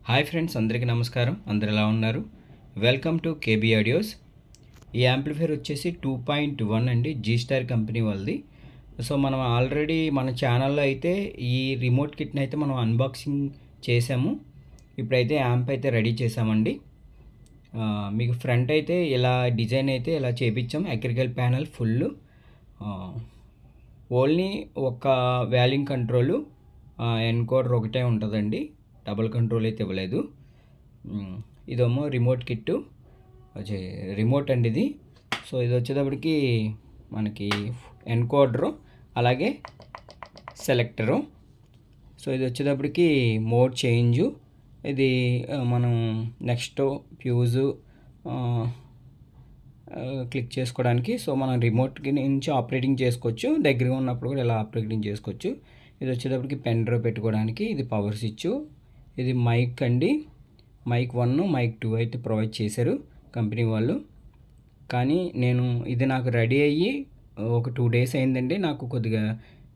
Hi friends, అందరికీ నమస్కారం. అందరు ఎలా ఉన్నారు? Welcome to KB audios. ఈ యాంప్లిఫైర్ వచ్చేసి 2.1 అండి, జీ స్టార్ కంపెనీ వాళ్ళది. సో మనం ఆల్రెడీ మన ఛానల్లో అయితే ఈ రిమోట్ కిట్ని అయితే మనం అన్బాక్సింగ్ చేసాము. ఇప్పుడైతే యాంప్ అయితే రెడీ చేసామండి. మీకు ఫ్రంట్ అయితే ఇలా డిజైన్ అయితే ఇలా చేపించాం. అక్రికల్ ప్యానల్ ఫుల్, ఓన్లీ ఒక వాల్యూమ్ కంట్రోలు, ఎన్కోడర్ ఒకటే ఉంటుందండి. డబుల్ కంట్రోల్ అయితే ఇవ్వలేదు. ఇదేమో రిమోట్ కిట్టు, రిమోట్ అండి ఇది. సో ఇది వచ్చేటప్పటికి మనకి ఎన్కోడరు, అలాగే సెలెక్టరు. సో ఇది వచ్చేటప్పటికి మోడ్ చేంజు. ఇది మనం నెక్స్ట్ ఫ్యూజు క్లిక్ చేసుకోవడానికి. సో మనం రిమోట్ నుంచి ఆపరేటింగ్ చేసుకోవచ్చు, దగ్గరగా ఉన్నప్పుడు కూడా ఇలా ఆపరేటింగ్ చేసుకోవచ్చు. ఇది వచ్చేటప్పటికి పెన్ డ్రైవ్ పెట్టుకోవడానికి. ఇది పవర్ స్విచ్. ఇది మైక్ అండి, మైక్ 1, మైక్ 2 అయితే ప్రొవైడ్ చేశారు కంపెనీ వాళ్ళు. కానీ ఇది నాకు రెడీ అయ్యి ఒక 2 డేస్ అయిందండి. నాకు కొద్దిగా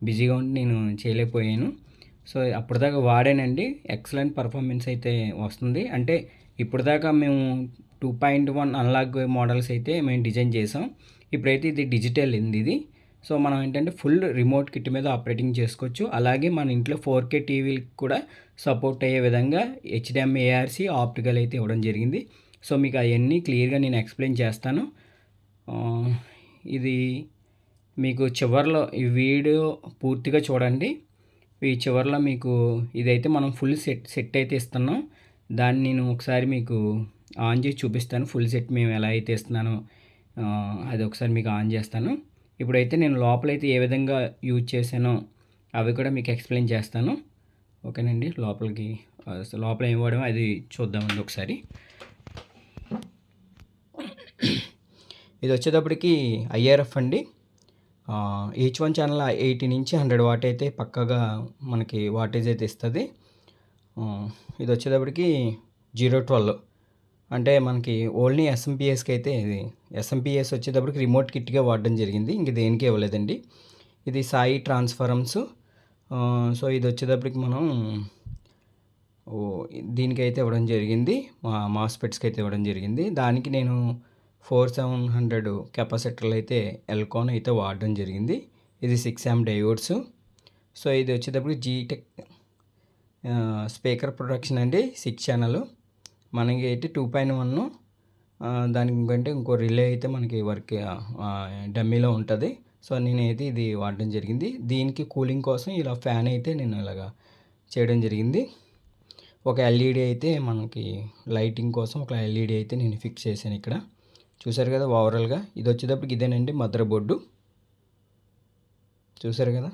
బిజీగా ఉండి నేను చేయలేకపోయాను. సో అప్పటిదాకా వాడానండి, ఎక్సలెంట్ పర్ఫార్మెన్స్ అయితే వస్తుంది. అంటే ఇప్పటిదాకా మేము 2.1 అనలాగ్ మోడల్స్ అయితే మేము డిజైన్ చేసాం. ఇప్పుడైతే ఇది డిజిటల్ ఇది. సో మనం ఏంటంటే ఫుల్ రిమోట్ కిట్ మీద ఆపరేటింగ్ చేసుకోవచ్చు. అలాగే మన ఇంట్లో 4K టీవీకి కూడా సపోర్ట్ అయ్యే విధంగా HDMI ARC ఆప్టికల్ అయితే ఇవ్వడం జరిగింది. సో మీకు అవన్నీ క్లియర్గా నేను ఎక్స్ప్లెయిన్ చేస్తాను. ఇది మీకు చివరిలో ఈ వీడియో పూర్తిగా చూడండి. ఈ చివరిలో మీకు ఇదైతే మనం ఫుల్ సెట్ అయితే ఇస్తున్నాం. దాన్ని నేను ఒకసారి మీకు ఆన్ చేసి చూపిస్తాను. ఫుల్ సెట్ మేము ఎలా అయితే ఇస్తున్నానో అది ఒకసారి మీకు ఆన్ చేస్తాను. ఇప్పుడైతే నేను లోపలైతే ఏ విధంగా యూజ్ చేశానో అవి కూడా మీకు ఎక్స్ప్లెయిన్ చేస్తాను. ఓకేనండి, లోపల ఏం వాడామో అది చూద్దామండి ఒకసారి. ఇది వచ్చేటప్పటికి IRF అండి. H1 ఛానల్ 80 నుంచి 100 వాట్ అయితే పక్కగా మనకి వాటేజ్ అయితే ఇస్తుంది. ఇది వచ్చేటప్పటికి 012 అంటే మనకి ఓన్లీ SMPSకి అయితే ఇది SMPS వచ్చేటప్పటికి రిమోట్ కిట్గా వాడడం జరిగింది, ఇంక దేనికి ఇవ్వలేదండి. ఇది సాయి ట్రాన్స్ఫార్మర్స్. సో ఇది వచ్చేటప్పటికి మనం దీనికైతే ఇవ్వడం జరిగింది, మాస్ఫెట్స్కి అయితే ఇవ్వడం జరిగింది. దానికి నేను 4700 కెపాసిటర్లు అయితే ఎల్కాన్ అయితే వాడడం జరిగింది. ఇది 6 amp డయోడ్స్. సో ఇది వచ్చేటప్పటికి జీటెక్ స్పీకర్ ప్రొడక్షన్ అండి, 6 ఛానల్. మనకి అయితే 2.1, దానికంటే ఇంకో రిలే అయితే మనకి వర్క్ డమ్మీలో ఉంటుంది. సో నేనైతే ఇది వాడడం జరిగింది. దీనికి కూలింగ్ కోసం ఇలా ఫ్యాన్ అయితే నేను ఇలాగా చేయడం జరిగింది. ఒక LED అయితే మనకి లైటింగ్ కోసం ఒక LED అయితే నేను ఫిక్స్ చేశాను ఇక్కడ. చూసారు కదా ఓవరాల్గా. ఇది వచ్చేటప్పటికి ఇదేనండి మదర్ బోర్డు. చూసారు కదా,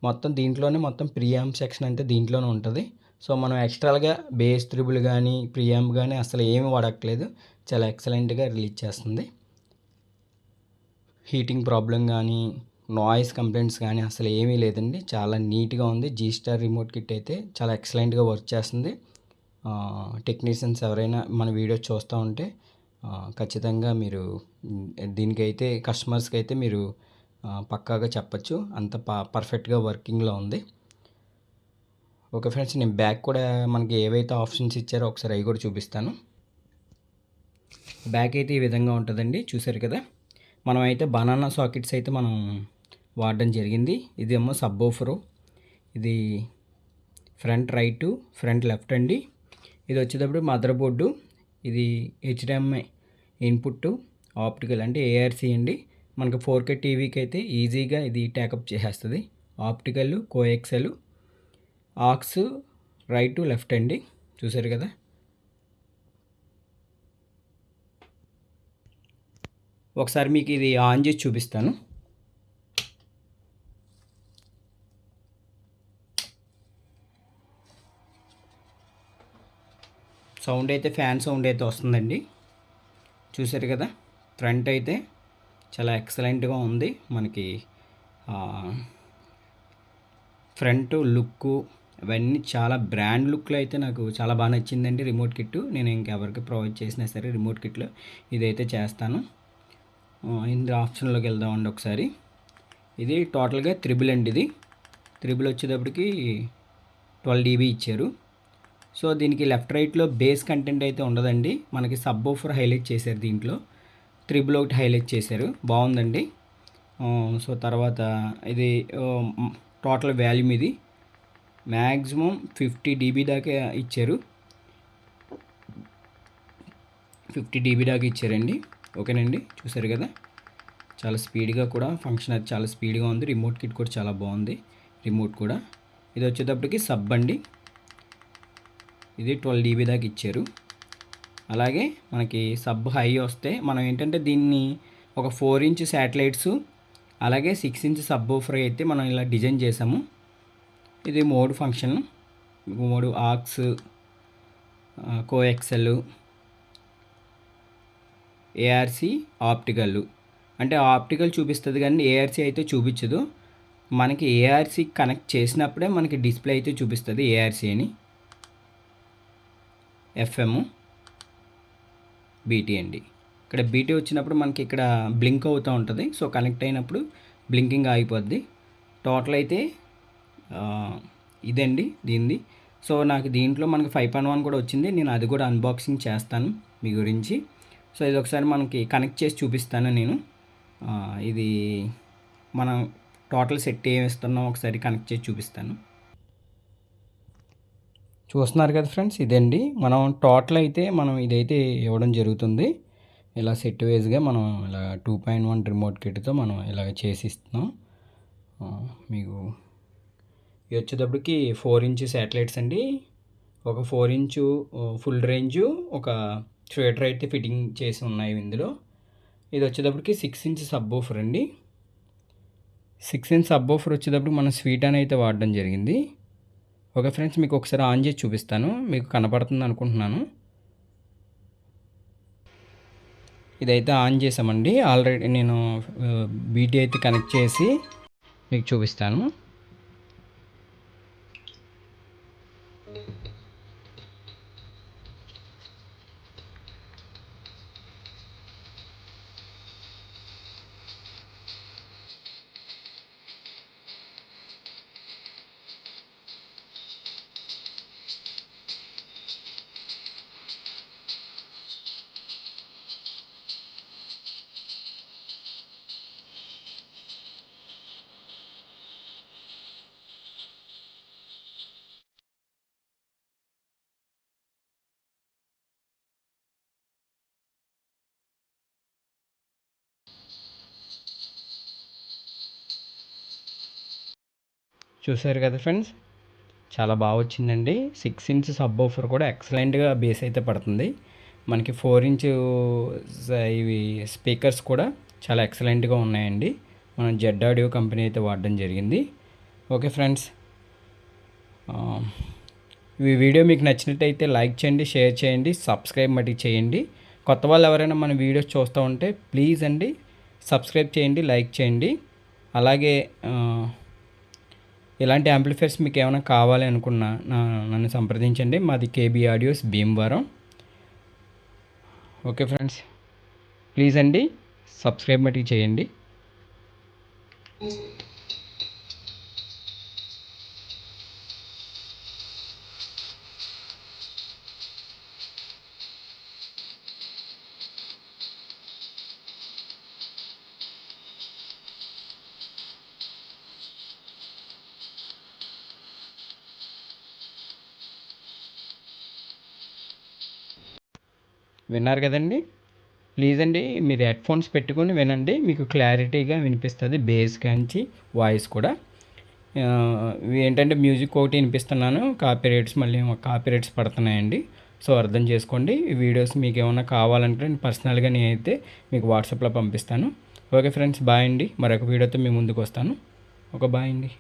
మొత్తం దీంట్లోనే మొత్తం ప్రీయాంప్ సెక్షన్ అంటే దీంట్లోనే ఉంటుంది. సో మనం ఎక్స్ట్రాగా బేస్ త్రిబుల్ కానీ ప్రీయాంప్ కానీ అసలు ఏమి వాడట్లేదు, చాలా ఎక్సలెంట్గా రిలీజ్ చేస్తుంది. హీటింగ్ ప్రాబ్లం కానీ నాయిస్ కంప్లైంట్స్ కానీ అసలు ఏమీ లేదండి, చాలా నీట్గా ఉంది. జీ స్టార్ రిమోట్ కిట్ అయితే చాలా ఎక్సలెంట్గా వర్క్ చేస్తుంది. టెక్నీషియన్స్ ఎవరైనా మన వీడియో చూస్తూ ఉంటే ఖచ్చితంగా మీరు దీనికైతే కస్టమర్స్కి అయితే మీరు పక్కాగా చెప్పచ్చు, అంత పర్ఫెక్ట్గా వర్కింగ్లో ఉంది. ఓకే ఫ్రెండ్స్, నేను బ్యాక్ కూడా మనకి ఏవైతే ఆప్షన్స్ ఇచ్చారో ఒకసారి అవి కూడా చూపిస్తాను. బ్యాక్ అయితే ఈ విధంగా ఉంటుందండి, చూసారు కదా. మనం అయితే బనానా సాకెట్స్ అయితే మనం వాడడం జరిగింది. ఇదేమో సబ్బోఫరు, ఇది ఫ్రంట్ రైట్, ఫ్రంట్ లెఫ్ట్ అండి. ఇది వచ్చేటప్పుడు మదర్ బోర్డు, ఇది HDMI ఇన్పుట్, ఆప్టికల్ అంటే ARC అండి. మనకు 4K టీవీకి అయితే ఈజీగా ఇది ట్యాకప్ చేసేస్తుంది. Optical, coaxial, aux right left అండి, చూసారు కదా. ఒకసారి మీకు ఇది ఆన్ చేసి చూపిస్తాను. సౌండ్ అయితే ఫ్యాన్ సౌండ్ అయితే వస్తుందండి, చూసారు కదా. ఫ్రంట్ అయితే చాలా ఎక్సలెంట్గా ఉంది. మనకి ఫ్రంట్ లుక్ ఇవన్నీ చాలా బ్రాండ్ లుక్లో అయితే నాకు చాలా బాగా నచ్చిందండి రిమోట్ కిట్. నేను ఇంకెవరికి ప్రొవైడ్ చేసినా సరే రిమోట్ కిట్లో ఇదైతే చేస్తాను. ఇందులో ఆప్షన్లోకి వెళ్దామండి ఒకసారి. ఇది టోటల్గా త్రిబుల్ అండి. ఇది త్రిబుల్ వచ్చేటప్పటికి 12 dB ఇచ్చారు. సో దీనికి లెఫ్ట్ రైట్లో బేస్ కంటెంట్ అయితే ఉండదండి, మనకి సబ్ వూఫర్ హైలైట్ చేశారు, దీంట్లో త్రిబుల్ ఒకటి హైలైట్ చేశారు, బాగుందండి. సో తర్వాత ఇది టోటల్ వాల్యూమ్ ఇది మ్యాక్సిమం 50 dB దాకా ఇచ్చారు, 50 dB దాకా ఇచ్చారండి. ఓకేనండి, చూసారు కదా, చాలా స్పీడ్గా కూడా ఫంక్షన్ అది చాలా స్పీడ్గా ఉంది. రిమోట్ కిట్ కూడా చాలా బాగుంది, రిమోట్ కూడా. ఇది వచ్చేటప్పటికి సబ్ అండి, ఇది 12 dB దాకా ఇచ్చారు. అలాగే మనకి సబ్ హై వస్తే మనం ఏంటంటే దీన్ని ఒక 4 inch శాటిలైట్స్ అలాగే 6 inch సబ్ వూఫర్ అయితే మనం ఇలా డిజైన్ చేసాము. ఇది mode function, mode aux, coaxial, ARC, optical. అంటే ఆప్టికల్ చూపిస్తుంది కానీ ఏఆర్సి అయితే చూపించదు. మనకి ఏఆర్సి కనెక్ట్ చేసినప్పుడే మనకి డిస్ప్లే అయితే చూపిస్తుంది ఏఆర్సి అని. ఎఫ్ఎం, బీటీ అండి. ఇక్కడ బీటీ వచ్చినప్పుడు మనకి ఇక్కడ బ్లింక్ అవుతూ ఉంటుంది, సో కనెక్ట్ అయినప్పుడు బ్లింకింగ్ ఆగిపోద్ది. టోటల్ అయితే ఇదండి దీనిది. సో నాకు దీంట్లో మనకి 5.1 కూడా వచ్చింది, నేను అది కూడా అన్బాక్సింగ్ చేస్తాను మీ గురించి. సో ఇది ఒకసారి మనకి కనెక్ట్ చేసి చూపిస్తాను నేను. ఇది మనం టోటల్ సెట్ ఏమిస్తున్నాం ఒకసారి కనెక్ట్ చేసి చూపిస్తాను. చూస్తున్నారు కదా ఫ్రెండ్స్, ఇదండి మనం టోటల్ అయితే మనం ఇదైతే ఇవ్వడం జరుగుతుంది. ఇలా సెట్ వైజ్గా మనం ఇలా 2.1 రిమోట్ కిట్తో మనం ఇలాగ చేసి ఇస్తున్నాం మీకు. ఇది వచ్చేటప్పటికి 4 inch శాటిలైట్స్ అండి, ఒక 4 inch ఫుల్ రేంజ్, ఒక ట్రేటర్ అయితే ఫిట్టింగ్ చేసి ఉన్నాయి ఇందులో. ఇది వచ్చేటప్పటికి 6 inch సబ్ వూఫర్ అండి. 6 inch సబ్ వూఫర్ వచ్చేటప్పుడు మనం స్వీటాన్ అయితే వాడడం జరిగింది. ఓకే ఫ్రెండ్స్, మీకు ఒకసారి ఆన్ చేసి చూపిస్తాను, మీకు కనపడుతుంది అనుకుంటున్నాను. ఇదైతే ఆన్ చేసామండి, ఆల్రెడీ నేను బీటీ అయితే కనెక్ట్ చేసి మీకు చూపిస్తాను. చూసారు కదా ఫ్రెండ్స్, చాలా బాగా వచ్చిందండి. 6 inch సబ్ వూఫర్ కూడా ఎక్సలెంట్గా బేస్ అయితే పడుతుంది. మనకి 4 inch ఇవి స్పీకర్స్ కూడా చాలా ఎక్సలెంట్గా ఉన్నాయండి. మనం జెడ్ ఆడియో కంపెనీ అయితే వాడడం జరిగింది. ఓకే ఫ్రెండ్స్, ఈ వీడియో మీకు నచ్చినట్టయితే లైక్ చేయండి, షేర్ చేయండి, సబ్స్క్రైబ్ మటుకు చేయండి. కొత్త వాళ్ళు ఎవరైనా మన వీడియోస్ చూస్తూ ఉంటే ప్లీజ్ అండి సబ్స్క్రైబ్ చేయండి, లైక్ చేయండి. అలాగే ఇలాంటి యాంప్లిఫైర్స్ మీకు ఏమైనా కావాలి అనుకున్నా నన్ను సంప్రదించండి. మాది KB audios, Bhimavaram. Okay friends, please అండి సబ్స్క్రైబ్ మటుకు చేయండి. విన్నారు కదండి, ప్లీజ్ అండి మీరు హెడ్ఫోన్స్ పెట్టుకొని వినండి, మీకు క్లారిటీగా వినిపిస్తుంది, బేస్ కాంచి వాయిస్ కూడా. ఏంటంటే మ్యూజిక్ ఒకటి వినిపిస్తున్నాను, కాపీరైట్స్ మళ్ళీ కాపీరైట్స్ పడుతున్నాయండి. సో అర్థం చేసుకోండి. ఈ వీడియోస్ మీకు ఏమైనా కావాలంటే నేను పర్సనల్గా నేనైతే మీకు వాట్సాప్లో పంపిస్తాను. ఓకే ఫ్రెండ్స్, బాయ్ అండి. మరొక వీడియోతో మీ ముందుకు వస్తాను. బాయ్ అండి.